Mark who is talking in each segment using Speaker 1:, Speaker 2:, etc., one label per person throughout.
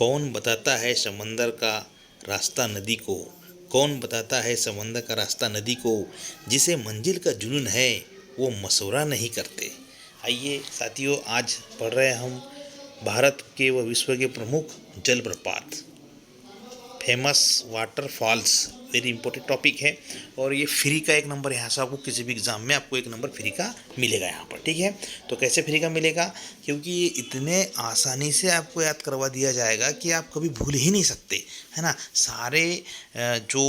Speaker 1: कौन बताता है समंदर का रास्ता नदी को। कौन बताता है समंदर का रास्ता नदी को। जिसे मंजिल का जुनून है वो मशवरा नहीं करते। आइए साथियों, आज पढ़ रहे हैं हम भारत के व विश्व के प्रमुख जलप्रपात, famous waterfalls. Very important topic है और ये फ्री का एक नंबर यहाँ से आपको किसी भी एग्जाम में आपको एक नंबर फ्री का मिलेगा यहाँ पर। ठीक है, तो कैसे फ्री का मिलेगा? क्योंकि ये इतने आसानी से आपको याद करवा दिया जाएगा कि आप कभी भूल ही नहीं सकते, है ना। सारे जो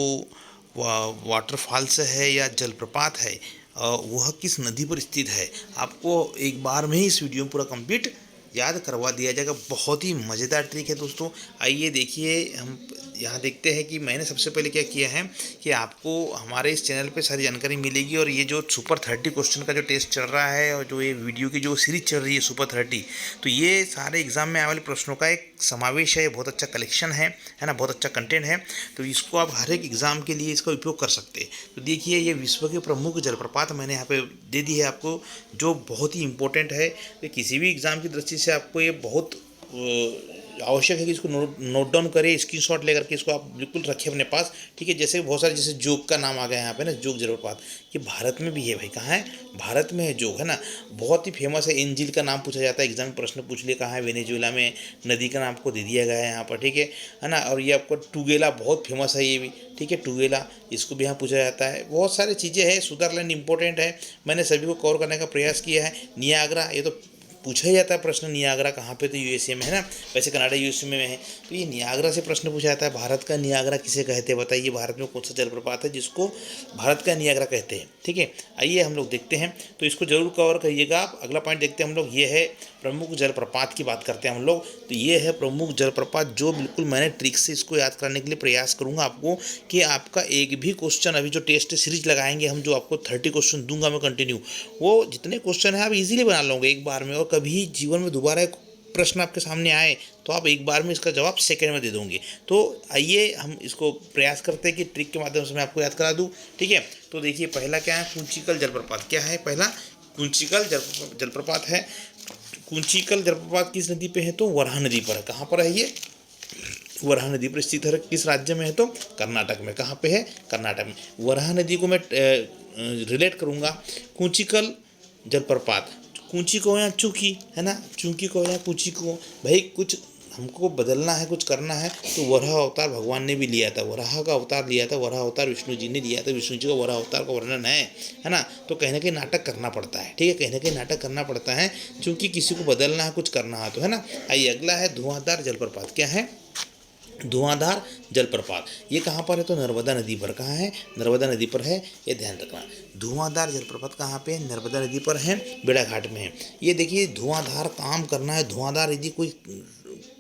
Speaker 1: वाटरफॉल्स है या जलप्रपात है वह किस नदी पर स्थित है, आपको एक बार में ही इस वीडियो में पूरा कंप्लीट याद करवा दिया जाएगा। बहुत ही मज़ेदार ट्रिक है दोस्तों। आइए देखिए, हम यहाँ देखते हैं कि मैंने सबसे पहले क्या किया है कि आपको हमारे इस चैनल पे सारी जानकारी मिलेगी। और ये जो सुपर 30 क्वेश्चन का जो टेस्ट चल रहा है और जो ये वीडियो की जो सीरीज चल रही है सुपर 30, तो ये सारे एग्जाम में आने वाले प्रश्नों का एक समावेश है। बहुत अच्छा कलेक्शन है ना, बहुत अच्छा कंटेंट है। तो इसको आप हर एक एग्जाम के लिए इसका उपयोग कर सकते हैं। तो देखिए, ये विश्व के प्रमुख जलप्रपात मैंने यहाँ पे दे दी है आपको, जो बहुत ही इंपॉर्टेंट है। तो किसी भी एग्जाम की दृष्टि से आपको ये बहुत आवश्यक है कि इसको नोट डाउन करें, स्क्रीनशॉट लेकर के इसको आप बिल्कुल रखें अपने पास। ठीक है, जैसे बहुत सारे, जैसे जोग का नाम आ गया यहाँ पे ना, जोग जलप्रपात, ये भारत में भी है भाई। कहाँ है? भारत में है जोग, है ना। बहुत ही फेमस है। एंजिल का नाम पूछा जाता है, एग्जाम में प्रश्न पूछ लिया कहाँ है, वेनेजुएला में। नदी का नाम आपको दे दिया गया है यहाँ पर। ठीक है ना। और ये आपको टूगेला बहुत फेमस है ये भी। ठीक है, टूगेला, इसको भी यहाँ पूछा जाता है। बहुत सारी चीज़ें हैं। सुदरलैंड इंपॉर्टेंट है, मैंने सभी को कवर करने का प्रयास किया है। नियाग्रा, ये तो पूछा ही जाता है प्रश्न, नियाग्रा कहाँ पे, तो यूएसए में है ना। वैसे कनाडा यूएसए में है। तो ये नियाग्रा से प्रश्न पूछा जाता है। भारत का नियाग्रा किसे कहते हैं बताइए? भारत में कौन सा जलप्रपात है जिसको भारत का नियाग्रा कहते हैं? ठीक है, आइए हम लोग देखते हैं, तो इसको जरूर कवर करिएगा आप। अगला पॉइंट देखते हैं हम लोग, ये है प्रमुख जलप्रपात की बात करते हैं हम लोग। तो ये है प्रमुख जलप्रपात, जो बिल्कुल मैंने ट्रिक से इसको याद करने के लिए प्रयास करूंगा आपको, कि आपका एक भी क्वेश्चन, अभी जो टेस्ट सीरीज लगाएंगे हम, जो आपको 30 क्वेश्चन दूंगा मैं कंटिन्यू, वो जितने क्वेश्चन है आप इजीली बना लोगे एक बार में। और कभी जीवन में दोबारा एक प्रश्न आपके सामने आए तो आप एक बार में इसका जवाब सेकंड में दे दोगे। तो आइए हम इसको प्रयास करते हैं कि ट्रिक के माध्यम से मैं आपको याद करा दूं। ठीक है, तो देखिए पहला क्या है, कुंचिकल जलप्रपात। क्या है पहला? कुंचिकल जलप्रपात है। कुंचिकल जलप्रपात किस नदी पे है? तो वराह नदी पर है। कहाँ पर है ये? वराह नदी पर स्थित है। किस राज्य में है? तो कर्नाटक में। कहाँ पे है? कर्नाटक में। वराह नदी को मैं रिलेट करूँगा कुंचिकल जलप्रपात, कूंची को या चूंकि, है ना, चूंकि को या कूंची को। भाई कुछ हमको बदलना है, कुछ करना है, तो वराह अवतार भगवान ने भी लिया था। वराह का अवतार लिया था, वराह अवतार विष्णु जी ने लिया था। विष्णु जी का वराह अवतार का वर्णन है ना। तो कहीं ना कहीं नाटक करना पड़ता है। ठीक है, कहीं ना कहीं नाटक करना पड़ता है, क्योंकि किसी को बदलना है, कुछ करना है, तो है ना। आइए अगला है धुआंधार जलप्रपात। क्या है? धुआंधार जलप्रपात। ये कहाँ पर है? तो नर्मदा नदी पर। कहाँ है? नर्मदा नदी पर है, ये ध्यान रखना। धुआंधार जलप्रपात कहाँ पे है? नर्मदा नदी पर है, बेड़ाघाट में है। ये देखिए, धुआंधार काम करना है, धुआंधार यदि कोई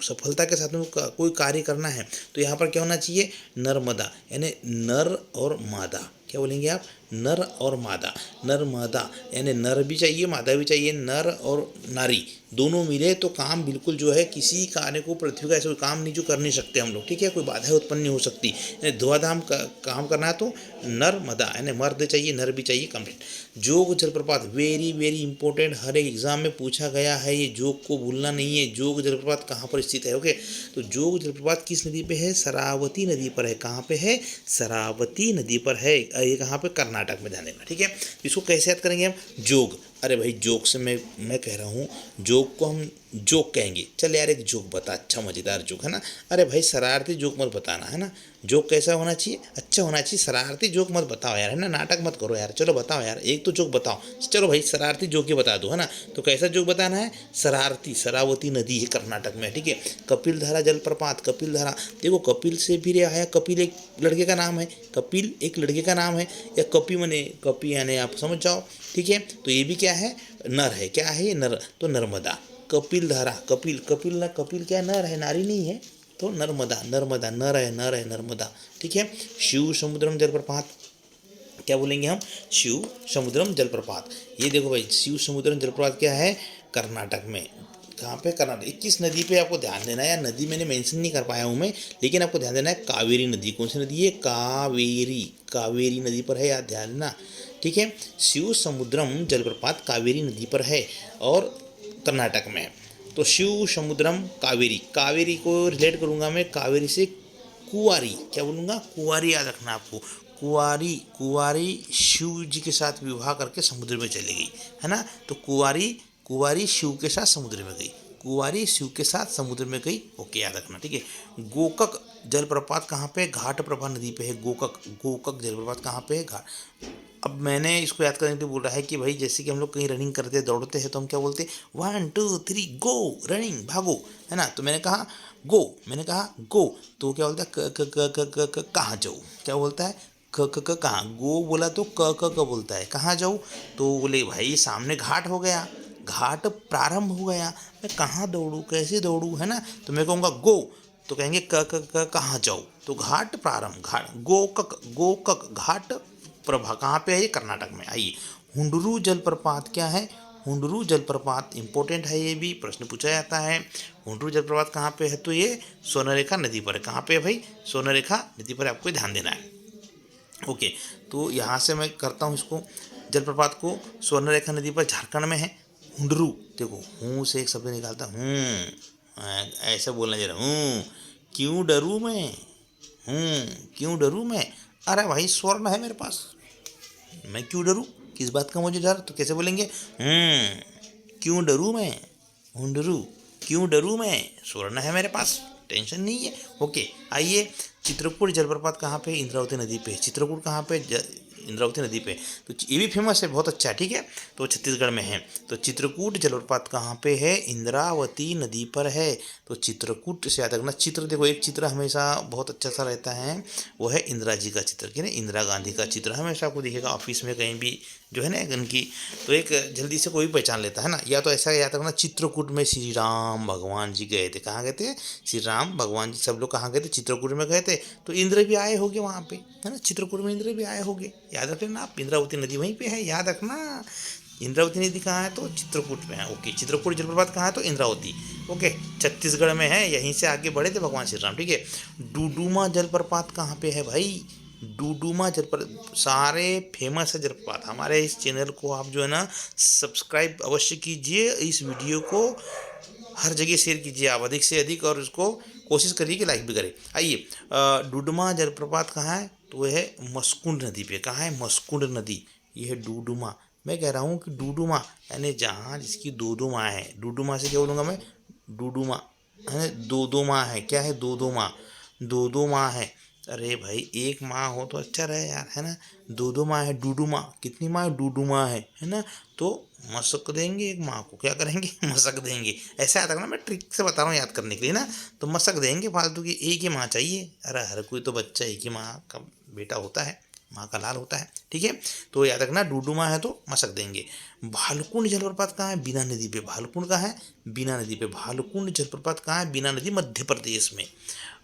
Speaker 1: सफलता के साथ में कोई कार्य करना है, तो यहाँ पर क्या होना चाहिए? नर्मदा, यानी नर और मादा। क्या बोलेंगे आप? नर और मादा। नर मादा, यानी नर भी चाहिए, मादा भी चाहिए। नर और नारी दोनों मिले तो काम बिल्कुल जो है, किसी कार्य को पृथ्वी का ऐसा कोई काम नहीं जो कर नहीं सकते हम लोग। ठीक है, कोई बाधा उत्पन्न नहीं हो सकती। यानी धुआंधार काम करना है तो नर मदा, यानी मर्द चाहिए, नर भी चाहिए, कंप्लीट। जोग जलप्रपात वेरी वेरी इंपॉर्टेंट, हर एक एग्जाम में पूछा गया है। ये जोग को भूलना नहीं है। जोग जलप्रपात कहाँ पर स्थित है? ओके, तो जोग जलप्रपात किस नदी पे है? शरावती नदी पर है। कहाँ पे है? शरावती नदी पर है। ये कहाँ पे? कर्नाटक में, ध्यान देना। ठीक है, इसको कैसे याद करेंगे हम? जोग, अरे भाई जोक से मैं कह रहा हूँ, जोक को हम जोक कहेंगे। चल यार एक जोक बता, अच्छा मज़ेदार जोक, है ना। अरे भाई शरारती जोक मत बताना, है ना। जोक कैसा होना चाहिए? अच्छा होना चाहिए। शरारती जोक मत बताओ यार, है ना। नाटक मत करो यार। चलो बताओ यार, एक तो जोक बताओ। चलो भाई शरारती जोक ही बता दो, है ना। तो कैसा जोक बताना है? शरारती। शरावती नदी है कर्नाटक में। ठीक है, कपिल धारा जलप्रपात। कपिल धारा, देखो कपिल से भी आया। कपिल एक लड़के का नाम है, कपिल एक लड़के का नाम है, या कपि मने कपि, यानी आप समझ जाओ। ठीक है, तो ये भी क्या है? नर है। क्या है ये? नर। तो नर्मदा। कपिल धारा, कपिल, कपिल ना, कपिल क्या है? नर है, नारी नहीं है। तो नर्मदा, नर्मदा नर है, नर है, नर्मदा। ठीक है, शिव समुद्रम जलप्रपात। क्या बोलेंगे हम? शिव समुद्रम जलप्रपात। ये देखो भाई, शिव समुद्रम जलप्रपात क्या है? कर्नाटक में। कहाँ पे? कर्नाटक। 21 नदी पे आपको ध्यान देना है। यार नदी मैंने मेंशन नहीं कर पाया हूँ मैं, लेकिन आपको ध्यान देना है। कावेरी नदी, कौन सी नदी है? कावेरी। कावेरी नदी पर है, यार ध्यान देना। ठीक है, शिव समुद्रम जलप्रपात कावेरी नदी पर है और कर्नाटक में। तो शिव समुद्रम कावेरी, कावेरी को रिलेट करूँगा मैं कावेरी से कुंवारी, क्या बोलूँगा, कुंवारी याद रखना आपको। कुंवारी, कुंवारी शिव जी के साथ विवाह करके समुद्र में चली गई, है ना। तो कुंवारी, कुंवारी शिव के साथ समुद्र में गई, कुंवारी शिव के साथ समुद्र में गई। ओके, याद रखना, ठीक है। गोकक जलप्रपात कहाँ पे, घाट प्रभा नदी पे है। गोकक, गोकक जलप्रपात कहाँ पे है, घाट। अब मैंने इसको याद करने के लिए बोल रहा है कि भाई जैसे कि हम लोग कहीं रनिंग करते हैं, दौड़ते हैं, तो हम क्या बोलते हैं, 1 2 3 गो, रनिंग, भागो, है ना। तो मैंने कहा गो, मैंने कहा गो, तो क्या बोलता है, क क क क क क कहाँ जाऊँ, क्या बोलता है, क क क कहाँ, गो बोला तो क क क बोलता है, कहाँ जाऊँ। तो बोले भाई सामने घाट हो गया, घाट प्रारंभ हो गया, मैं कहाँ दौड़ूँ, कैसे दौड़ूँ, है ना। तो मैं कहूँगा गो, तो कहेंगे क क क कहाँ जाऊँ, तो घाट प्रारंभ, घाट, गोकक, गोकक घाट प्रभा कहाँ पे है, ये कर्नाटक में। आइए, हुंडरू जलप्रपात क्या है, हुंडरू जलप्रपात इंपॉर्टेंट है, ये भी प्रश्न पूछा जाता है। हुंडरू जलप्रपात कहाँ पे है, तो ये स्वर्णरेखा नदी पर है। कहाँ पे है भाई, स्वर्णरेखा नदी पर, आपको ध्यान देना है। ओके, तो यहाँ से मैं करता हूँ इसको, जलप्रपात को, स्वर्णरेखा नदी पर झारखंड में है। हुंडरू, देखो हूँ से एक शब्द निकालता हूँ, ऐसे बोलना जरा, हूँ क्यों डरूँ मैं, हूँ क्यों डरूँ मैं। अरे भाई स्वर्ण है मेरे पास, मैं क्यों डरूं, किस बात का मुझे डर, तो कैसे बोलेंगे, क्यों डरूं मैं, हुंडरू, क्यों डरूं मैं, स्वर्ण है मेरे पास, टेंशन नहीं है। ओके, आइए, चित्रकूट जलप्रपात कहाँ पे, इंद्रावती नदी पे। चित्रकूट कहाँ पे, इंद्रावती नदी पे। तो ये भी फेमस है, बहुत अच्छा है, ठीक है। तो छत्तीसगढ़ में है। तो चित्रकूट जलप्रपात कहाँ पे है, इंद्रावती नदी पर है। तो चित्रकूट से याद रखना, चित्र देखो, एक चित्र हमेशा बहुत अच्छा सा रहता है, वो है इंदिरा जी का चित्र, कि ना, इंदिरा गांधी का चित्र हमेशा आपको दिखेगा ऑफिस में कहीं भी, जो है ना उनकी, तो एक जल्दी से कोई भी पहचान लेता है ना। या तो ऐसा याद रखना, चित्रकूट में श्री राम भगवान जी गए थे, कहाँ गए थे, श्री राम भगवान जी सब लोग कहाँ गए थे, चित्रकूट में गए थे। तो इंद्र भी आए होंगे वहाँ पे, है ना, चित्रकूट में इंद्र भी आए होंगे, याद रख लेना आप। इंद्रावती नदी वहीं पे है, याद रखना। इंद्रावती नदी कहाँ है, तो चित्रकूट में है। ओके, चित्रकूट जलप्रपात कहाँ है, तो इंद्रावती। ओके, छत्तीसगढ़ में है, यहीं से आगे बढ़े थे भगवान श्री राम, ठीक है। डुडुमा जलप्रपात कहाँ पे है भाई, डुडुमा जलप्रपात, सारे फेमस है जलप्रपात। हमारे इस चैनल को आप जो है ना सब्सक्राइब अवश्य कीजिए, इस वीडियो को हर जगह शेयर कीजिए आप अधिक से अधिक, और उसको कोशिश करिए कि लाइक भी करें। आइए, डुडुमा जलप्रपात कहाँ है, तो वह है मस्कुंड नदी पे। कहाँ है, मस्कुंड नदी, ये है डुडुमा। मैं कह रहा हूँ कि डुडुमा यानी जहाँ जिसकी दो दो माँ है, डुडुमा से क्या बोलूँगा मैं, डुडुमा, है दो दो माँ है, क्या है, दो दो माँ, दो दो माँ है। अरे भाई एक माँ हो तो अच्छा रहे यार, है ना। दो दो माँ है, डूडू माँ, कितनी माँ है, डूडू माँ है ना। तो मशक देंगे एक माँ को, क्या करेंगे, मशक देंगे। ऐसा याद रखना, मैं ट्रिक से बता रहा हूँ याद करने के लिए ना। तो मशक देंगे फालतू की, एक ही माँ चाहिए। अरे हर कोई तो बच्चा एक ही माँ का बेटा होता है, माँ का लाल होता है, ठीक है। तो याद रखना, डूडू माँ है तो मशक देंगे। भालकुंड जलप्रपात कहाँ है, बीना नदी पे। भालकुंड कहाँ है, बीना नदी पे। भालकुंड जलप्रपात कहाँ है, बीना नदी, मध्य प्रदेश में।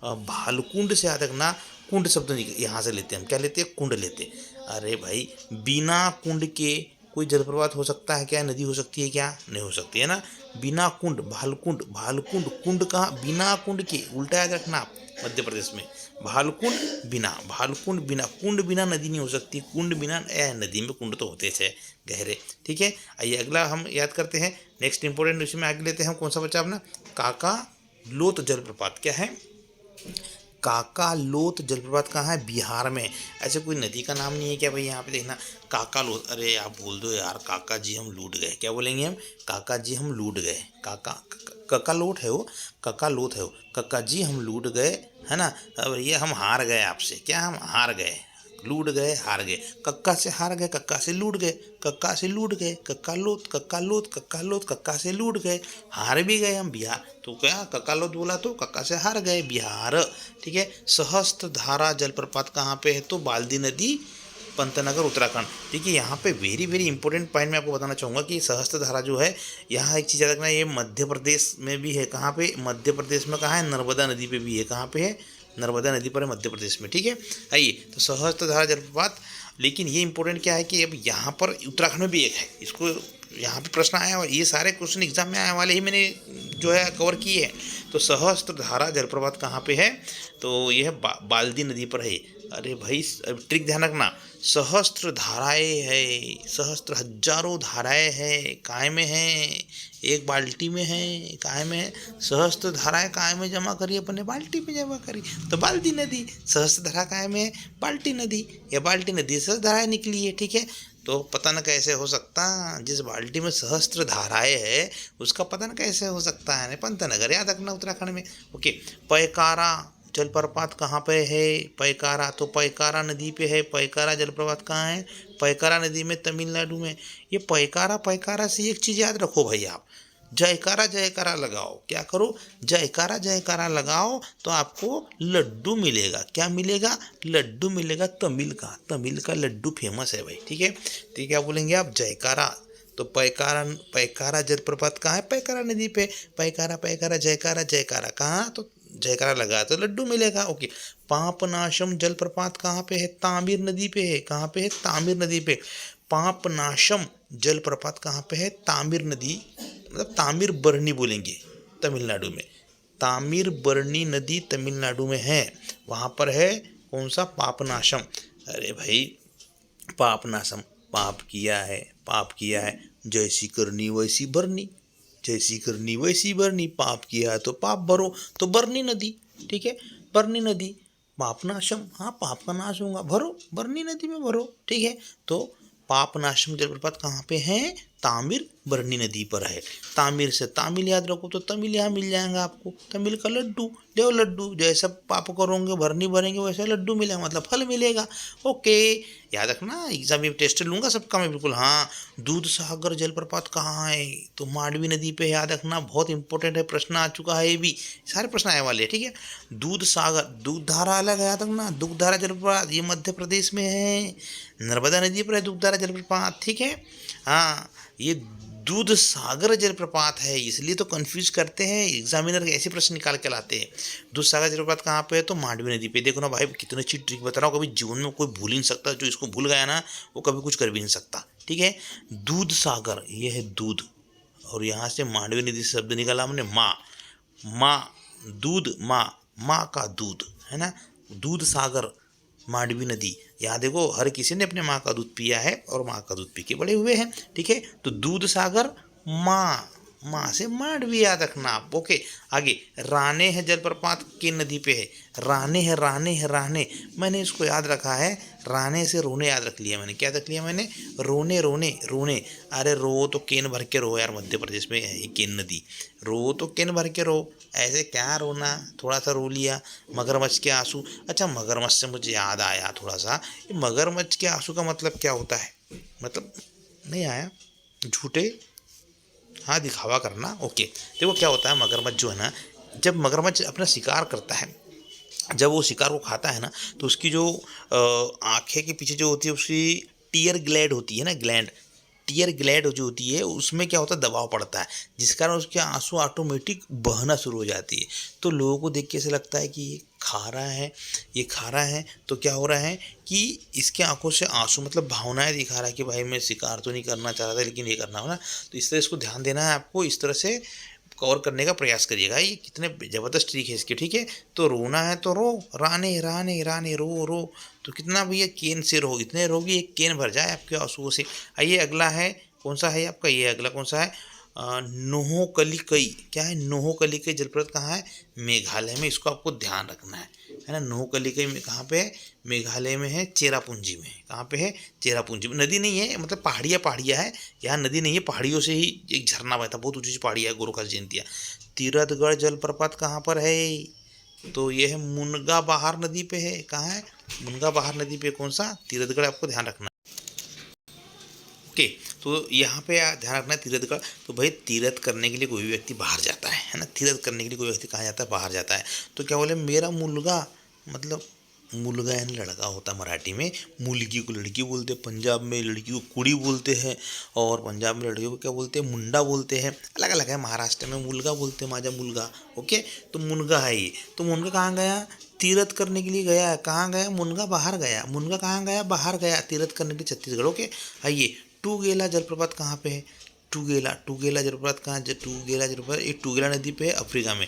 Speaker 1: भालकुंड से याद रखना, कुंड शब्द यहाँ से लेते हैं हम, क्या लेते हैं, कुंड लेते। अरे भाई बिना कुंड के कोई जलप्रपात हो सकता है क्या, नदी हो सकती है क्या, नहीं हो सकती है ना। बिना कुंड, भालकुंड, भालकुंड, कुंड कहाँ, बिना कुंड के, उल्टा याद रखना आप, मध्य प्रदेश में। भालकुंड बिना, भालकुंड बिना, कुंड बिना नदी नहीं हो सकती, कुंड बिना नदी में कुंड तो होते थे गहरे, ठीक है। आइए अगला हम याद करते हैं, नेक्स्ट इंपोर्टेंट विषय में आगे लेते हैं हम, कौन सा बचा अपना, काका लोत जलप्रपात। क्या है, काकालोत जलप्रपात कहाँ है, बिहार में। ऐसे कोई नदी का नाम नहीं है क्या भाई, यहाँ पे देखना, काकालोत। अरे आप बोल दो यार, काका जी हम लूट गए, क्या बोलेंगे हम, काका जी हम लूट गए, काका, ककालोट है वो, ककालोत है वो, काका जी हम लूट गए, है ना। अब ये हम हार गए आपसे, क्या हम हार गए, लूट गए, हार गए, कक्का से हार गए, कक्का से लूट गए, कक्का से लूट गए, कक्का लोत, कक्का लोत, कक्का लोत, कक्का से लूट गए, हार भी गए हम बिहार। तो क्या कक्का लोत बोला तो कक्का से हार गए, बिहार, ठीक है। सहस्त्र धारा जलप्रपात कहाँ पे है, तो बाल्दी नदी, पंतनगर, उत्तराखंड। देखिए यहाँ पे वेरी वेरी इंपॉर्टेंट पॉइंट मैं आपको बताना चाहूँगा कि सहस्त्र धारा जो है, यहाँ एक चीज़ याद रखना, ये मध्य प्रदेश में भी है। कहाँ पे, मध्य प्रदेश में कहाँ है, नर्मदा नदी पे भी है। कहाँ पे है, नर्मदा नदी पर है, मध्य प्रदेश में, ठीक है। आइए, तो सहस्त्रधारा जलप्रपात, लेकिन ये इंपॉर्टेंट क्या है कि अब यहाँ पर उत्तराखंड में भी एक है, इसको यहाँ पे प्रश्न आया, और ये सारे क्वेश्चन एग्जाम में आने वाले ही मैंने जो है कवर किए हैं। तो सहस्त्रधारा जलप्रपात कहाँ पे है? तो यह बाल्दी नदी पर है। अरे भाई ट्रिक ध्यान रखना, सहस्त्र धाराएं है, सहस्त्र हजारों धाराएं है, काय में है? एक बाल्टी में है, काय में है? सहस्त्र धाराएं काय में जमा करी, अपने बाल्टी में जमा करी, तो बाल्टी नदी। सहस्त्र धारा काय में है? बाल्टी नदी। या बाल्टी नदी सहस्त्र धाराएं निकली है, ठीक है। तो पता न कैसे हो सकता, जिस बाल्टी में सहस्त्र धाराएं है उसका पता न कैसे हो सकता है? पंतनगर याद रखना, उत्तराखंड में। ओके, पैकारा जलप्रपात कहाँ पे है? पैकारा, तो पैकारा नदी पे है। पैकारा जलप्रपात कहाँ है? पैकारा नदी में, तमिलनाडु में। ये पैकारा, पैकारा से एक चीज़ याद रखो भाई, आप जयकारा जयकारा लगाओ। क्या करो? जयकारा जयकारा लगाओ, तो आपको लड्डू मिलेगा। क्या मिलेगा? लड्डू मिलेगा, तमिल का। तमिल का लड्डू फेमस है भाई, ठीक है। तो क्या बोलेंगे आप? जयकारा। तो पैकारा, पैकारा जलप्रपात कहाँ है? पैकारा नदी पे। पैकारा पैकारा जयकारा जयकारा, कहाँ? तो जयकारा लगा तो लड्डू मिलेगा। ओके, पापनाशम जलप्रपात कहाँ पे है? तामिर नदी पे है। कहाँ पे है? तामिर नदी पे। पापनाशम जलप्रपात कहाँ पे है? तामिर नदी, मतलब तामिर बरनी बोलेंगे तमिलनाडु में। तामिर बरनी नदी तमिलनाडु में है, वहाँ पर है कौन सा? पापनाशम। अरे भाई पापनाशम, पाप किया है, पाप किया है, जैसी करनी वैसी भरनी, जैसी करनी वैसी भरनी, पाप किया है तो पाप भरो, तो बरनी नदी, ठीक है। बरनी नदी, पापनाशम, हाँ पाप का नाश होगा, भरो बरनी नदी में भरो, ठीक है। तो पापनाशम जलप्रपात कहाँ पे है? तामिर बरनी नदी पर है। तामिर से तामिल याद रखो, तो तमिल यहाँ मिल जाएगा आपको। तमिल का लड्डू, देव लड्डू, जैसा पाप करोगे भरनी भरेंगे वैसा लड्डू मिलेगा, मतलब फल मिलेगा। ओके, याद रखना, एग्जाम में टेस्ट लूंगा सबका मैं, बिल्कुल। हाँ, दूध सागर जलप्रपात कहाँ है? तो मांडवी नदी पे, याद रखना, बहुत इंपॉर्टेंट है, प्रश्न आ चुका है, ये भी सारे प्रश्न आने वाले हैं, ठीक है। दूध सागर, दूधधारा अलग है, याद रखना। दूधधारा जलप्रपात ये मध्य प्रदेश में है, नर्मदा नदी पर है दूधधारा जलप्रपात, ठीक है। हाँ, ये दूध सागर जलप्रपात है, इसलिए तो कंफ्यूज करते हैं एग्जामिनर, ऐसे प्रश्न निकाल के लाते हैं। दूध सागर जलप्रपात कहाँ पे है? तो मांडवी नदी पे। देखो ना भाई, कितनी अच्छी ट्रिक बता रहा हूँ, कभी जीवन में कोई भूल ही नहीं सकता। जो इसको भूल गया ना, वो कभी कुछ कर भी नहीं सकता, ठीक है। दूध सागर, ये है दूध, और यहाँ से मांडवी नदी से शब्द निकाला हमने, माँ। माँ, दूध, माँ, माँ का दूध, है ना। दूध सागर मांडवी नदी, यहाँ देखो हर किसी ने अपने माँ का दूध पिया है और माँ का दूध पी के बड़े हुए हैं, ठीक है। तो दूध सागर, माँ, माँ से मांडवी, याद रखना आप। ओके, आगे राने है जलप्रपात की नदी पे है। राने है, राने है, राने, मैंने इसको याद रखा है, राने से रोने याद रख लिया मैंने। क्या रख लिया मैंने? रोने, रोने, रोने। अरे रो तो केन भर के रो यार, मध्य प्रदेश में है केन नदी। रो तो केन भर के रो, ऐसे क्या रोना, थोड़ा सा रो लिया। मगरमच्छ के आंसू, अच्छा मगरमच्छ से मुझे याद आया थोड़ा सा, मगरमच्छ के आंसू का मतलब क्या होता है? मतलब नहीं आया, झूठे, हाँ दिखावा करना। ओके, देखो क्या होता है, मगरमच्छ जो है ना, जब मगरमच्छ अपना शिकार करता है, जब वो शिकार को खाता है ना, तो उसकी जो आँखें के पीछे जो होती है, उसकी टीयर ग्लैंड होती है ना, ग्लैंड, टीयर ग्लैंड जो होती है, उसमें क्या होता है, दबाव पड़ता है, जिस कारण उसके आंसू ऑटोमेटिक बहना शुरू हो जाती है। तो लोगों को देख के ऐसे लगता है कि ये खा रहा है, ये खा रहा है, तो क्या हो रहा है कि इसके आंखों से आंसू, मतलब भावनाएं दिखा रहा है कि भाई मैं शिकार तो नहीं करना चाह रहा था, लेकिन ये करना हो ना। तो इस तरह इसको ध्यान देना है आपको, इस तरह से कवर करने का प्रयास करिएगा। ये कितने ज़बरदस्त ट्रिक है इसके, ठीक है। तो रोना है तो रो, राने राने राने रो रो, तो कितना भैया केन से रो, इतने रोगी एक केन भर जाए आपके आंसुओं से। आइए अगला है, कौन सा है आपका? ये अगला कौन सा है? नोहोकलिकई, क्या है? नोहोकलिकई जलप्रपात कहाँ है? मेघालय में, इसको आपको ध्यान रखना है ना। नोहोकलिकई में कहाँ पे है? मेघालय में है, चेरापूंजी में। कहाँ पे है? चेरापूंजी में। नदी नहीं है, मतलब पहाड़ियाँ पहाड़ियाँ है, यहाँ नदी नहीं है, पहाड़ियों से ही एक झरना बहता, बहुत ऊँची पहाड़ियाँ है, गोरखा जयंतिया। तीरथगढ़ जलप्रपात कहाँ पर है? तो ये है मुनगा बहार नदी पे है। कहाँ है? मुनगा बहार नदी पे। कौन सा? तीरथगढ़, आपको ध्यान रखना। ओके, तो यहाँ पे ध्यान रखना है तीरथगढ़। तो भाई तीर्थ करने के लिए कोई भी व्यक्ति बाहर जाता है ना, तीर्थ करने के लिए कोई व्यक्ति कहाँ जाता है? बाहर जाता है। तो क्या बोले? मेरा मुलगा, मतलब मुलगा यानी लड़का होता है मराठी में, मुलगी को लड़की बोलते हैं, पंजाब में लड़की को कुड़ी बोलते हैं, और पंजाब में लड़की को क्या बोलते हैं? मुंडा बोलते हैं, अलग अलग है। महाराष्ट्र में मुलगा बोलते हैं, माजा मुलगा। ओके, तो मुनगा है ये। तो मुनगा कहाँ गया? तीर्थ करने के लिए गया है। कहाँ गया? मुनगा बाहर गया। मुनगा कहाँ गया? बाहर गया, तीर्थ करने के लिए छत्तीसगढ़। ओके, आइए टूगेला जलप्रपात कहाँ पे है? टूगेला, टूगेला जलप्रपात कहाँ? टूगेला जलप्रपात, ये टूगेला नदी पे है, अफ्रीका में।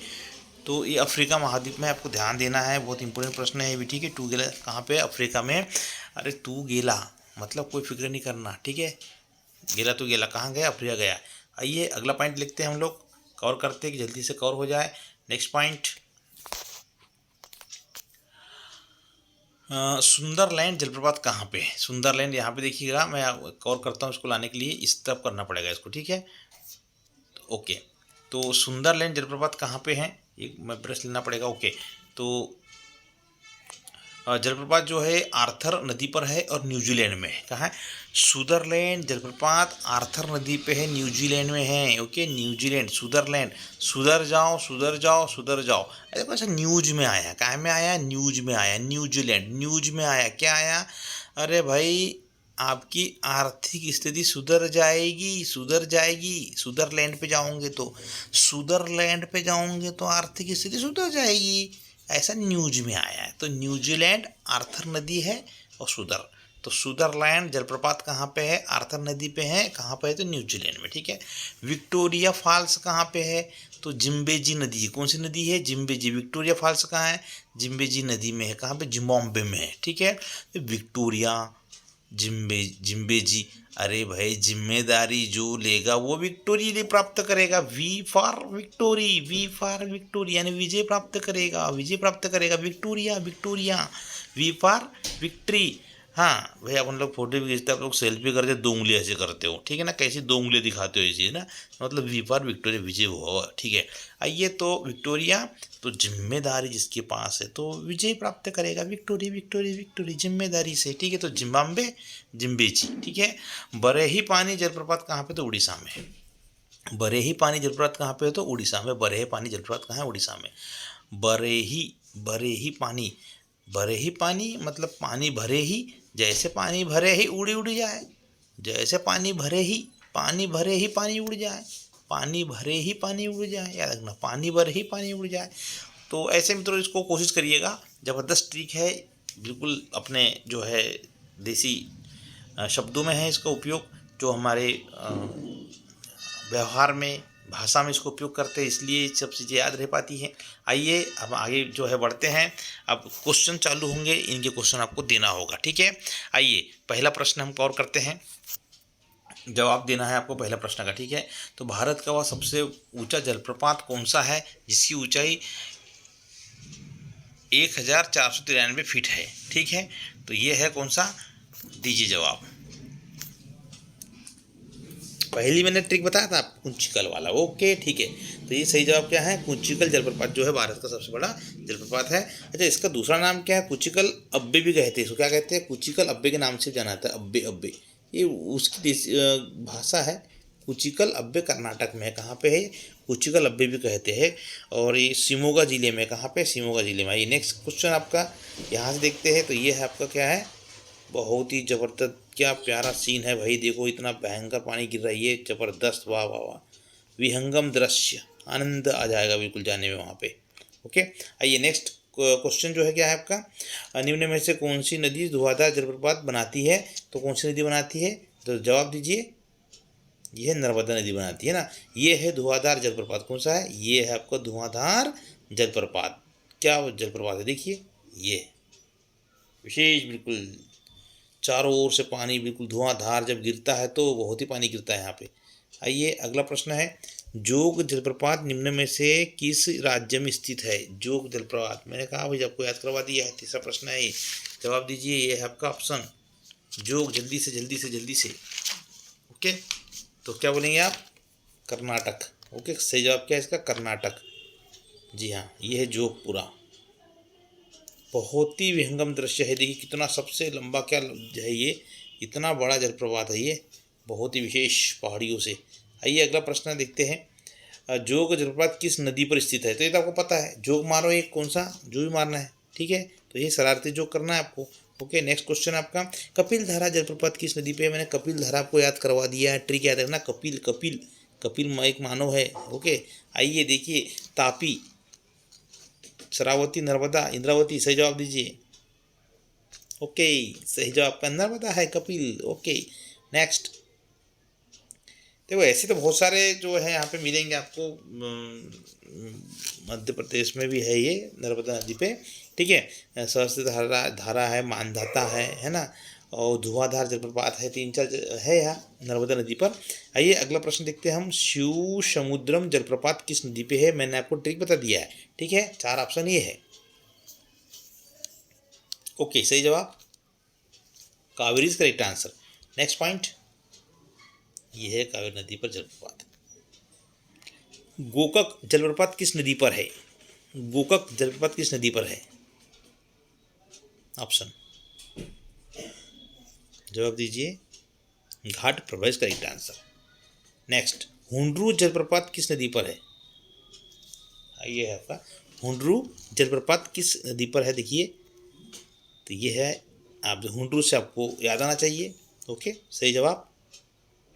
Speaker 1: तो ये अफ्रीका महाद्वीप में आपको ध्यान देना है, बहुत इंपॉर्टेंट प्रश्न है ये भी, ठीक है। टू गेला कहाँ पे है? अफ्रीका में। अरे तू गेला मतलब कोई फिक्र नहीं करना, ठीक है। गेला तो गेला, कहाँ गया? अफ्रीका गया। आइए अगला पॉइंट लिखते हैं हम लोग, कवर करते हैं कि जल्दी से कवर हो जाए। नेक्स्ट पॉइंट, सुंदरलैंड जलप्रपात कहाँ पे है? सुंदरलैंड यहाँ पे देखिएगा, मैं कवर करता हूँ, इसको लाने के लिए इस तरफ करना पड़ेगा इसको, ठीक है। ओके, तो सुंदरलैंड जलप्रपात कहाँ पे है? एक मैं ब्रश लेना पड़ेगा। ओके, तो जलप्रपात जो है आर्थर नदी पर है और न्यूजीलैंड में है। कहाँ है? सुदरलैंड जलप्रपात आर्थर नदी पे है, न्यूजीलैंड में है। ओके, न्यूजीलैंड, सुदरलैंड, सुधर जाओ सुधर जाओ सुधर जाओ। अरे कौन सा न्यूज में आया? कहाँ में आया? न्यूज में आया। न्यूजीलैंड न्यूज में आया, क्या आया? अरे भाई आपकी आर्थिक स्थिति सुधर जाएगी, सुधर जाएगी। सुदरलैंड पे जाओगे तो, सुदरलैंड पे जाओगे तो आर्थिक स्थिति सुधर जाएगी, ऐसा न्यूज में आया है। तो न्यूजीलैंड आर्थर नदी है और सुदर, तो सुदरलैंड जलप्रपात कहाँ पे है? आर्थर नदी पे है। कहाँ पे है? तो न्यूजीलैंड में, ठीक है। विक्टोरिया फॉल्स कहाँ पे है? तो जिम्बेजी नदी है। कौन सी नदी है? जिम्बेजी। विक्टोरिया फॉल्स कहाँ है? जिम्बेजी नदी में है। कहाँ पे? जिम्बाब्वे में है, ठीक है। तो विक्टोरिया, जिम्बेजी। अरे भाई जिम्मेदारी जो लेगा वो विक्टोरी ले प्राप्त करेगा। V for victory, V for victory यानी विजय प्राप्त करेगा, विजय प्राप्त करेगा। Victoria, Victoria, V for victory. हाँ भाई अपन लोग फोटो भी खींचते, आप लोग सेल्फी करते 2 उंगली ऐसे करते हो, ठीक है ना, कैसी 2 उंगली दिखाते हो ऐसी, है ना, मतलब वी फॉर विक्टोरिया, विजय हुआ, ठीक है। आइए तो विक्टोरिया, तो जिम्मेदारी जिसके पास है तो विजय प्राप्त करेगा। विक्टोरी विक्टोरी विक्टोरी, जिम्मेदारी से, ठीक है। तो जिम्बाब्वे, जिम्बेजी, ठीक है। बरेही पानी जलप्रपात कहाँ पे? तो उड़ीसा में। बरेही पानी जलप्रपात कहाँ पे है? तो उड़ीसा में। बरेही पानी जलप्रपात कहाँ है? उड़ीसा में। बरेही, बरेही पानी, बरेही पानी मतलब पानी भरे ही, जैसे पानी भरे ही उड़ी उड़ी जाए, जैसे पानी भरे ही, पानी भरे ही पानी उड़ जाए, पानी भरे ही पानी उड़ जाए, याद रखना, पानी भरे ही पानी उड़ जाए। तो ऐसे मित्रों इसको कोशिश करिएगा, ज़बरदस्त ट्रिक है, बिल्कुल अपने जो है देसी शब्दों में है इसका उपयोग, जो हमारे व्यवहार में, भाषा में इसको उपयोग करते हैं, इसलिए सब चीज़ें याद रह पाती हैं। आइए अब आगे जो है बढ़ते हैं, अब क्वेश्चन चालू होंगे, इनके क्वेश्चन आपको देना होगा, ठीक है। आइए पहला प्रश्न हम कवर करते हैं, जवाब देना है आपको पहला प्रश्न का, ठीक है। तो भारत का वह सबसे ऊंचा जलप्रपात कौन सा है जिसकी ऊंचाई 1493 फीट है, ठीक है। तो ये है कौन सा? दीजिए जवाब। पहली मैंने ट्रिक बताया था आपको, कुंचिकल वाला, ओके ठीक है। तो ये सही जवाब क्या है? कुंचिकल जलप्रपात जो है भारत का सबसे बड़ा जलप्रपात है। अच्छा, इसका दूसरा नाम क्या है? कुचिकल अब्बे भी कहते हैं इसको, क्या कहते हैं? कुचिकल अब्बे के नाम से जाना जाता है, अब्बे, अब्बे ये उसकी देसी भाषा है। कुचिकल अब्बे कर्नाटक में है। कहाँ पे है? कुचिकल अब्बे भी कहते हैं, और ये शिमोगा जिले में। कहाँ पे? शिमोगा जिले में। ये नेक्स्ट क्वेश्चन आपका यहाँ से देखते हैं, तो ये है आपका क्या है? बहुत ही ज़बरदस्त, क्या प्यारा सीन है भाई, देखो इतना भयंकर पानी गिर रहा है, ये ज़बरदस्त, वाह वाह वाह, विहंगम दृश्य, आनंद आ जाएगा बिल्कुल जाने में वहाँ पे। ओके, आइए नेक्स्ट क्वेश्चन जो है क्या है आपका? निम्न में से कौन सी नदी धुआंधार जलप्रपात बनाती है? तो कौन सी नदी बनाती है? तो जवाब दीजिए। यह नर्मदा नदी बनाती है ना। ये है धुआंधार जलप्रपात, कौन सा है? ये है आपका धुआंधार जलप्रपात। क्या वो जलप्रपात है? देखिए ये विशेष, बिल्कुल चारों ओर से पानी, बिल्कुल धुआंधार, जब गिरता है तो बहुत ही पानी गिरता है यहाँ पे। आइए अगला प्रश्न है, जोग जलप्रपात निम्न में से किस राज्य में स्थित है? जोग जलप्रपात, मैंने कहा भाई आपको याद करवा दिया है, तीसरा प्रश्न है ये, जवाब दीजिए। ये है आपका ऑप्शन जोग, जल्दी से जल्दी से जल्दी से। ओके, तो क्या बोलेंगे आप? कर्नाटक। ओके, सही जवाब क्या है इसका? कर्नाटक। जी हाँ, ये है जोगपुरा। बहुत ही विहंगम दृश्य है, देखिए कितना, सबसे लंबा क्या है ये, इतना बड़ा जलप्रपात है ये, बहुत ही विशेष पहाड़ियों से। आइए अगला प्रश्न देखते हैं, जोग जलप्रपात किस नदी पर स्थित है? तो ये तो आपको पता है, जोग मारो, एक कौन सा जो भी मारना है, ठीक है। तो ये शरारती जोग करना है आपको। ओके, नेक्स्ट क्वेश्चन आपका, कपिल धारा जलप्रपात किस नदी पे है? मैंने कपिल धारा आपको याद करवा दिया है, ट्रिक याद रखना, कपिल, कपिल, कपिल एक मानव है। ओके, आइए देखिए, तापी, शरावती, नर्मदा, इंद्रावती, सही जवाब दीजिए। ओके, सही जवाब आपका नर्मदा है, कपिल। ओके, नेक्स्ट देखो ऐसे तो बहुत सारे जो है यहाँ पे मिलेंगे आपको। मध्य प्रदेश में भी है ये नर्मदा नदी पे, ठीक है। सहस्त्र धारा धारा है, मानधाता है ना, और धुआंधार जलप्रपात है, 3-4 है यहाँ नर्मदा नदी पर। आइए अगला प्रश्न देखते हैं हम। शिव समुद्रम जलप्रपात किस नदी पे है? मैंने आपको ट्रिक बता दिया है, ठीक है। 4 ऑप्शन ये है। ओके, सही जवाब Kaveri is correct answer. Next point, ये है कावेरी नदी पर जलप्रपात। गोकक जलप्रपात किस नदी पर है? गोकक जलप्रपात किस नदी पर है? ऑप्शन जवाब दीजिए। Ghataprabha is correct answer. Next, Hundru जलप्रपात किस नदी पर है? ये है आपका हुंड्रू जलप्रपात किस नदी पर है, देखिए तो ये है। आप हुंड्रू से आपको याद आना चाहिए। ओके, सही जवाब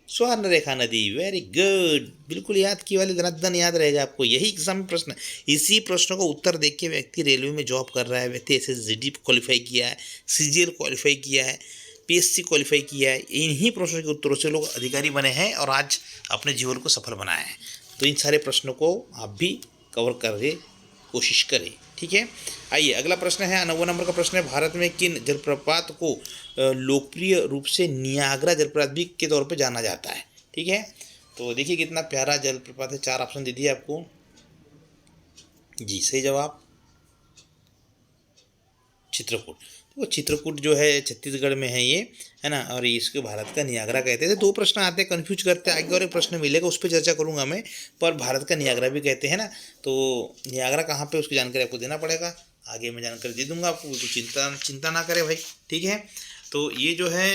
Speaker 1: स्वर्णरेखा नदी। वेरी गुड, बिल्कुल याद की वाले धनाधन याद रहेगा आपको। यही एग्जाम में प्रश्न, इसी प्रश्न को उत्तर देख के व्यक्ति रेलवे में जॉब कर रहा है, व्यक्ति SSGD क्वालिफाई किया है, CGL क्वालिफाई किया है, PSC क्वालिफाई किया है। इन्हीं प्रश्नों के उत्तरों से लोग अधिकारी बने हैं और आज अपने जीवन को सफल बनाया है। तो इन सारे प्रश्नों को आप भी कवर करके कोशिश करें, ठीक है। आइए अगला प्रश्न है, 9वां नंबर का प्रश्न है। भारत में किन जलप्रपात को लोकप्रिय रूप से नियाग्रा जलप्रपात भी के तौर पे जाना जाता है, ठीक है। तो देखिए कितना प्यारा जलप्रपात है। 4 ऑप्शन दे दिए आपको। जी, सही जवाब चित्रकूट। वो चित्रकूट जो है छत्तीसगढ़ में है ये, है ना, और इसको भारत का नियाग्रा कहते थे। 2 प्रश्न आते हैं, कन्फ्यूज करते हैं। आगे और एक प्रश्न मिलेगा, उस पर चर्चा करूंगा मैं। पर भारत का नियाग्रा भी कहते हैं ना, तो नियाग्रा कहाँ पे उसकी जानकारी आपको देना पड़ेगा। आगे मैं जानकारी दे दूंगा आपको, बिल्कुल चिंता ना करें भाई, ठीक है। तो ये जो है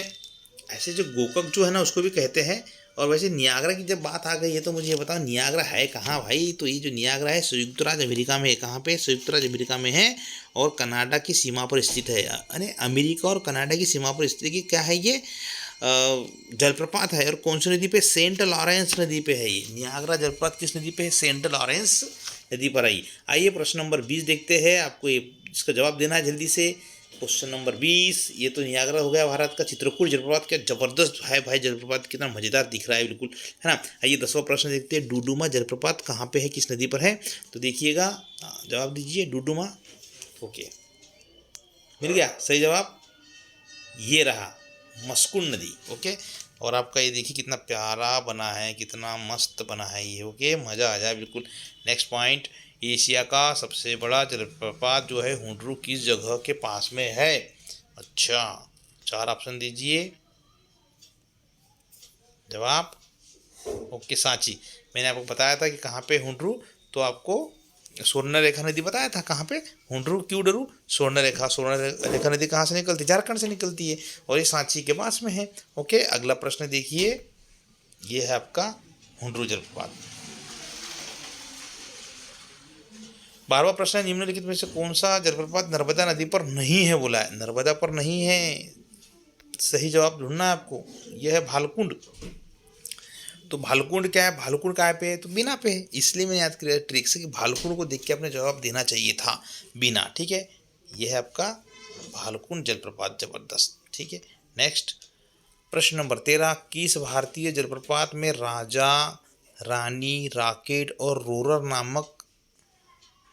Speaker 1: ऐसे जो गोकक जो है ना उसको भी कहते हैं। और वैसे नियाग्रा की जब बात आ गई है तो मुझे ये बताओ नियाग्रा है कहाँ भाई? तो ये जो नियाग्रा है संयुक्त राज्य अमेरिका में है। कहाँ पे? संयुक्त राज्य अमेरिका में है और कनाडा की सीमा पर स्थित है। अरे अमेरिका और कनाडा की सीमा पर स्थित है। क्या है ये? जलप्रपात है। और कौन सी नदी पे? सेंट लॉरेंस नदी पे है ये। नियाग्रा जलप्रपात किस नदी पे है? सेंट लॉरेंस नदी पर आई। आइए प्रश्न नंबर 20 देखते हैं। आपको ये इसका जवाब देना है जल्दी से। क्वेश्चन नंबर 20, ये तो नियाग्रा हो गया भारत का। चित्रकूट जलप्रपात क्या जबरदस्त है भाई जलप्रपात, कितना मजेदार दिख रहा है बिल्कुल, है ना। आइए 10वां प्रश्न देखते हैं। डुडुमा जलप्रपात कहाँ पे है, किस नदी पर है? तो देखिएगा, जवाब दीजिए। डुडुमा, ओके, मिल गया सही जवाब। ये रहा मस्कुन नदी, ओके। और आपका ये देखिए कितना प्यारा बना है, कितना मस्त बना है ये, ओके, मज़ा आ जाए बिल्कुल। नेक्स्ट पॉइंट, एशिया का सबसे बड़ा जलप्रपात जो है हुंड्रू किस जगह के पास में है? अच्छा, 4 ऑप्शन दीजिए। जवाब ओके, सांची। मैंने आपको बताया था कि कहाँ पे हुंड्रू, तो आपको स्वर्णरेखा नदी बताया था। कहाँ पे? हुंड्रू क्यों डरू? स्वर्णरेखा नदी कहाँ से निकलती? झारखंड से निकलती है और ये सांची के पास में है। ओके, अगला प्रश्न देखिए, ये है आपका हुंड्रू जलप्रपात। 12वां प्रश्न, निम्नलिखित में से कौन सा जलप्रपात नर्मदा नदी पर नहीं है? बोला है नर्मदा पर नहीं है। सही जवाब ढूंढना है आपको। यह है भालकुंड। तो भालकुंड क्या है? भालकुंड कहाँ पे है? तो बीना पे है। इसलिए मैंने याद किया ट्रिक से कि भालकुंड को देख के अपने जवाब देना चाहिए था, बीना, ठीक है। यह है आपका भालकुंड जलप्रपात, जबरदस्त, ठीक है। नेक्स्ट प्रश्न नंबर 13, किस भारतीय जलप्रपात में राजा, रानी, रॉकेट और रोरर नामक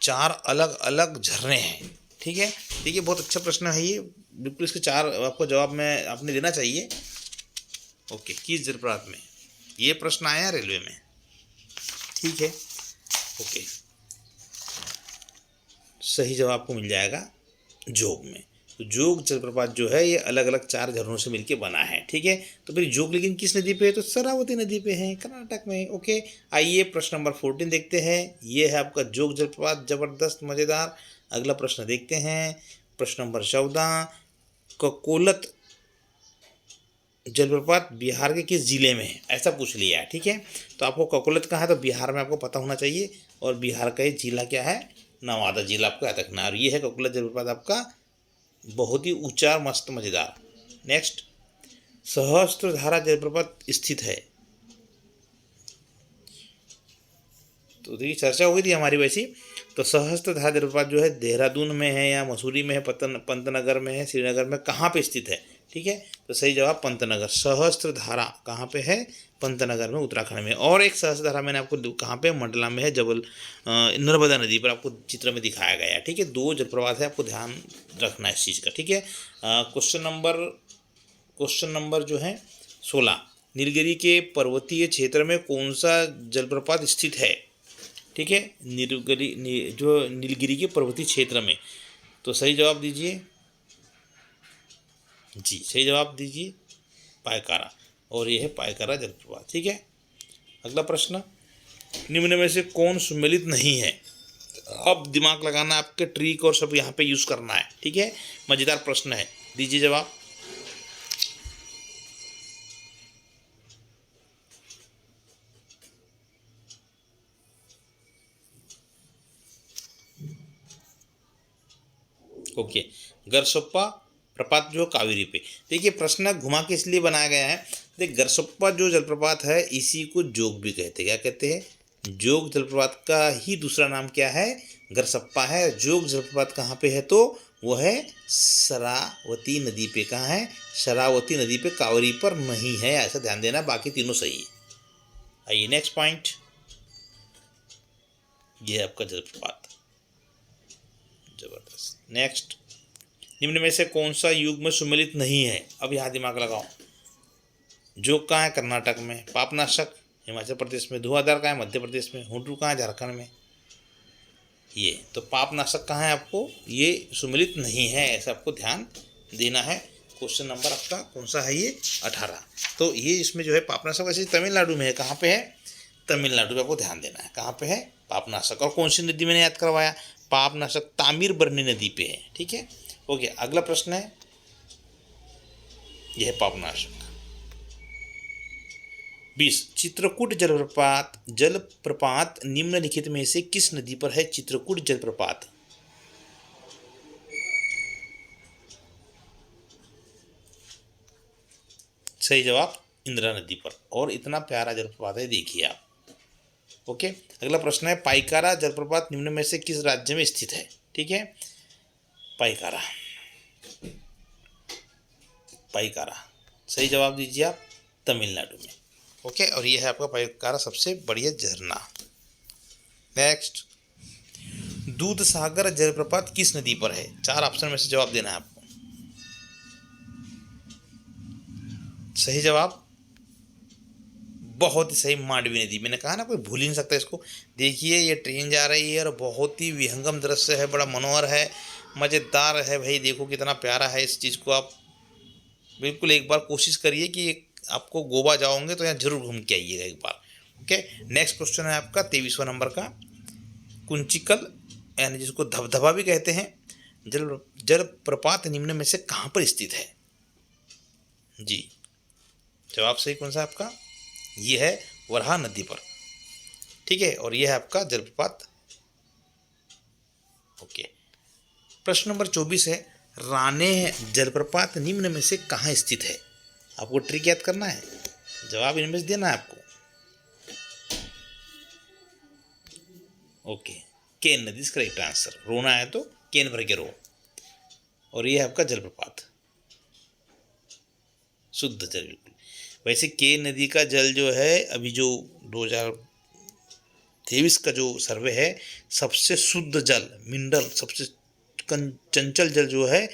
Speaker 1: 4 अलग अलग झरने हैं? ठीक है, देखिए बहुत अच्छा प्रश्न है ये, बिल्कुल इसके 4 आपको जवाब में आपने देना चाहिए। ओके, किस जलप्रपात में? ये प्रश्न आया रेलवे में, ठीक है। ओके, सही जवाब आपको मिल जाएगा जोग में। तो जोग जलप्रपात जो है ये अलग अलग 4 झरनों से मिलके बना है, ठीक है। तो फिर जोग लेकिन किस नदी पे है? तो शरावती नदी पे है, कर्नाटक में। ओके, आइए प्रश्न नंबर 14 देखते हैं। ये है आपका जोग जलप्रपात, जबरदस्त मज़ेदार। अगला प्रश्न देखते हैं, प्रश्न नंबर 14, ककोलत जलप्रपात बिहार के किस जिले में है? ऐसा पूछ लिया है, ठीक है। तो आपको ककोलत कहाँ है? तो बिहार में आपको पता होना चाहिए। और बिहार का ये जिला क्या है? नवादा जिला, आपको याद रखना है। और ये है ककोलत जलप्रपात आपका, बहुत ही ऊंचा, मस्त, मजेदार। नेक्स्ट, सहस्त्रधारा जलप्रपात स्थित है। तो देखिए चर्चा हो गई थी हमारी वैसी। तो सहस्त्रधारा जलप्रपात जो है देहरादून में है या मसूरी में है, पंतनगर में है, श्रीनगर में, कहाँ पे स्थित है? ठीक है। तो सही जवाब पंतनगर। सहस्त्रधारा कहाँ पे है? पंतनगर में, उत्तराखंड में। और एक सहस्त्रधारा मैंने आपको कहाँ पे? मंडला में है, नर्मदा नदी पर आपको चित्र में दिखाया गया है, ठीक है। 2 जलप्रपात है, आपको ध्यान रखना है इस चीज़ का, ठीक है। क्वेश्चन नंबर जो है 16, नीलगिरी के पर्वतीय क्षेत्र में कौन सा जलप्रपात स्थित है? ठीक है, नीलगिरी के पर्वतीय क्षेत्र में। तो सही जवाब दीजिए जी, सही जवाब दीजिए पायकारा, और ये है पायकारा जलप्रपात, ठीक है। अगला प्रश्न, निम्न में से कौन सुमेलित नहीं है? अब दिमाग लगाना, आपके ट्रिक और सब यहाँ पे यूज़ करना है, ठीक है। मज़ेदार प्रश्न है, दीजिए जवाब। ओके, गरसप्पा प्रपात जो कावेरी पे। देखिए प्रश्न घुमा के इसलिए बनाया गया है, देखिए गरसप्पा जो जलप्रपात है इसी को जोग भी कहते हैं। क्या कहते हैं? जोग जलप्रपात का ही दूसरा नाम क्या है? गरसप्पा है। जोग जलप्रपात कहाँ पे है? तो वो है शरावती नदी पे। कहाँ है? शरावती नदी पे, कावेरी पर नहीं है, ऐसा ध्यान देना। बाकी तीनों सही है। आइए नेक्स्ट पॉइंट, ये है आपका जलप्रपात, जबरदस्त। नेक्स्ट, निम्न में से कौन सा युग में सुमेलित नहीं है? अब यहाँ दिमाग लगाओ। जोग कहाँ है? कर्नाटक में। पापनाशक हिमाचल प्रदेश में। धुआंधार कहाँ है? मध्य प्रदेश में। हुड्रू कहाँ है? झारखंड में। ये तो पापनाशक कहाँ है? आपको ये सुमेलित नहीं है, ऐसा आपको ध्यान देना है। क्वेश्चन नंबर आपका कौन सा है? ये 18। तो ये इसमें जो है पापनाशक वैसे तमिलनाडु में है। कहाँ पे है? तमिलनाडु में, आपको ध्यान देना है। कहाँ पे है? पापनाशक। और कौन सी नदी मैंने याद करवाया? पापनाशक तामीरबरनी नदी पे है, ठीक है। ओके, अगला प्रश्न है, यह है पापनाशक। 20, चित्रकूट जलप्रपात निम्नलिखित में से किस नदी पर है? चित्रकूट जलप्रपात। सही जवाब इंदिरा नदी पर, और इतना प्यारा जलप्रपात है, देखिए आप। ओके, अगला प्रश्न है, पाइकारा जलप्रपात निम्न में से किस राज्य में स्थित है? ठीक है, पाइकारा, पाइकारा सही जवाब दीजिए आप, तमिलनाडु में। ओके, और ये है आपका पाइकारा सबसे बढ़िया झरना। नेक्स्ट, दूध सागर जलप्रपात किस नदी पर है? 4 ऑप्शन में से जवाब देना है आपको। सही जवाब बहुत ही सही, मांडवी नदी। मैंने कहा ना, कोई भूल ही नहीं सकता इसको। देखिए ये ट्रेन जा रही है और बहुत ही विहंगम दृश्य है, बड़ा मनोहर है, मज़ेदार है भाई। देखो कितना प्यारा है, इस चीज़ को आप बिल्कुल एक बार कोशिश करिए कि आपको गोवा जाओगे तो यहाँ जरूर घूम के आइएगा एक बार। ओके, नेक्स्ट क्वेश्चन है आपका 23वां नंबर का। कुंचिकल यानी जिसको धबधबा भी कहते हैं, जलप्रपात निम्न में से कहाँ पर स्थित है? जी, जवाब सही कौन सा आपका? ये है वराहा नदी पर। ठीक है, और ये है आपका जलप्रपात। ओके, प्रश्न नंबर 24 है, राने जलप्रपात निम्न में से कहाँ स्थित है? आपको ट्रिक याद करना है, जवाब इनमें से देना है आपको। ओके, केन नदी इसका करेक्ट आंसर। रोना है तो केन भर के रो। और ये है आपका जलप्रपात, शुद्ध जल बिल्कुल। वैसे केन नदी का जल जो है, अभी जो 2023 का जो सर्वे है, सबसे शुद्ध जल, मिनरल सबसे चंचल जल जो है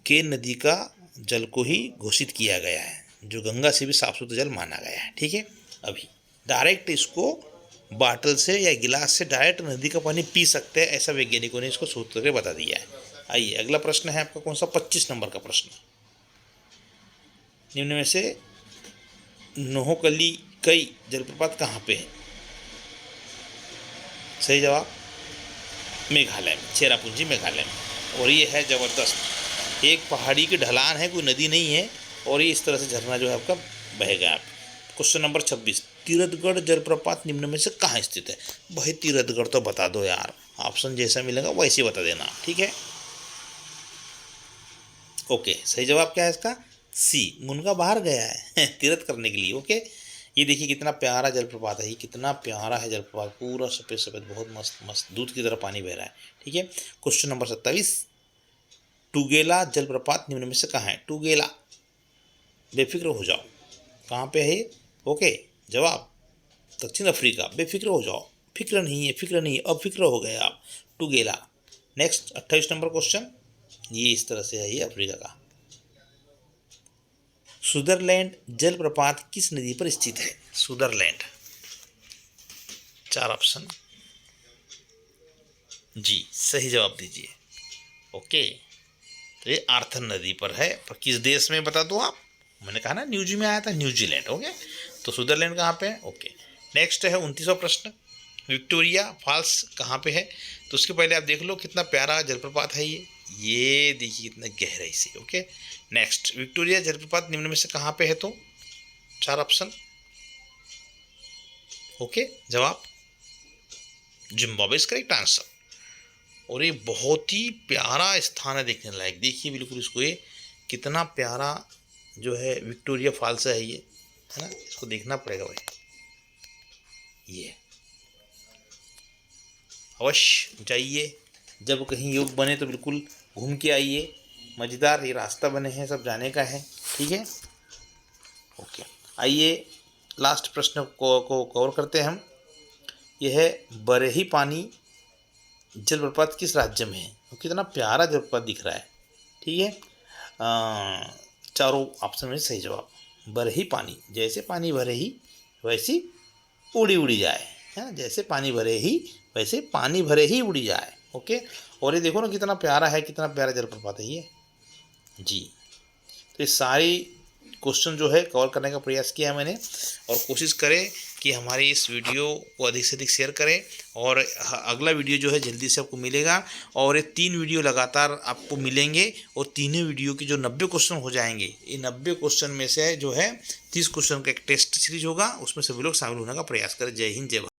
Speaker 1: केन नदी का जल को ही घोषित किया गया है, जो गंगा से भी साफ सुथरा जल माना गया है। ठीक है, अभी डायरेक्ट इसको बाटल से या गिलास से डायरेक्ट नदी का पानी पी सकते हैं, ऐसा वैज्ञानिकों ने इसको शोध करके बता दिया है। आइए अगला प्रश्न है आपका कौन सा? 25 नंबर का प्रश्न। निम्न में से नोहकली कई जलप्रपात कहाँ पे है? सही जवाब मेघालय में, चेरापूंजी मेघालय में। और ये है ज़बरदस्त, एक पहाड़ी की ढलान है, कोई नदी नहीं है, और ये इस तरह से झरना जो है आपका बहेगा। आप क्वेश्चन नंबर 26, तीरथगढ़ जलप्रपात निम्न में से कहाँ स्थित है? भाई तीरथगढ़ तो बता दो यार, ऑप्शन जैसा मिलेगा वैसे बता देना। ठीक है, ओके, सही जवाब क्या है इसका? सी, मुनगा बाहर गया है तीर्थ करने के लिए। ओके, ये देखिए कितना प्यारा जलप्रपात है, ये कितना प्यारा है जलप्रपात, पूरा सफ़ेद सफ़ेद, बहुत मस्त मस्त दूध की तरह पानी बह रहा है। ठीक है, क्वेश्चन नंबर 27, टुगेला जलप्रपात निम्न में से कहाँ है? टुगेला, बेफिक्र हो जाओ, कहाँ पे है ये? ओके, जवाब दक्षिण अफ्रीका। बेफिक्र हो जाओ, फिक्र नहीं है, फिक्र नहीं है, अब फिक्र हो गए आप। टुगेला। नेक्स्ट 28 नंबर क्वेश्चन, ये इस तरह से है, ये अफ्रीका का। सुदरलैंड जलप्रपात किस नदी पर स्थित है? सुदरलैंड। 4 ऑप्शन। जी, सही जवाब दीजिए। ओके, तो ये आर्थर नदी पर है, पर किस देश में बता दो आप? मैंने कहा ना न्यूजी में आया था, न्यूजीलैंड। ओके, तो सुदरलैंड कहाँ पे है? ओके, नेक्स्ट है 29वां प्रश्न, विक्टोरिया फॉल्स कहाँ पे है? तो उसके पहले आप देख लो कितना प्यारा जलप्रपात है ये देखिए कितना गहराई से। ओके, नेक्स्ट, विक्टोरिया जलप्रपात निम्न में से कहाँ पे है? तो 4 ऑप्शन। ओके, जवाब जिम्बाब्वे इज करेक्ट आंसर। और ये बहुत ही प्यारा स्थान है देखने लायक, देखिए बिल्कुल इसको, ये कितना प्यारा जो है विक्टोरिया फॉल्स है ये, है ना, इसको देखना पड़ेगा भाई। ये अवश्य जाइए, जब कहीं योग बने तो बिल्कुल घूम के आइए, मज़ेदार ये रास्ता बने हैं, सब जाने का है, ठीक है। ओके, आइए लास्ट प्रश्न को कवर करते हैं हम। यह है बरही पानी जलप्रपात किस राज्य में है? तो कितना प्यारा जलप्रपात दिख रहा है, ठीक है। चारों ऑप्शन में सही जवाब। बरही पानी, जैसे पानी भरे ही वैसी उड़ी उड़ी जाए, है, जैसे पानी भरे ही वैसे पानी भरे ही उड़ी जाए। ओके, और ये देखो ना कितना प्यारा है, कितना प्यारा जलप्रपात है ये जी। तो ये सारी क्वेश्चन जो है कवर करने का प्रयास किया है मैंने, और कोशिश करें कि हमारी इस वीडियो को अधिक से अधिक शेयर करें, और अगला वीडियो जो है जल्दी से आपको मिलेगा, और ये 3 वीडियो लगातार आपको मिलेंगे, और तीनों वीडियो की जो 90 क्वेश्चन हो जाएंगे, ये 90 क्वेश्चन में से जो है 30 क्वेश्चन का एक टेस्ट सीरीज होगा, उसमें सभी लोग शामिल होने का प्रयास करें। जय हिंद, जय भारत।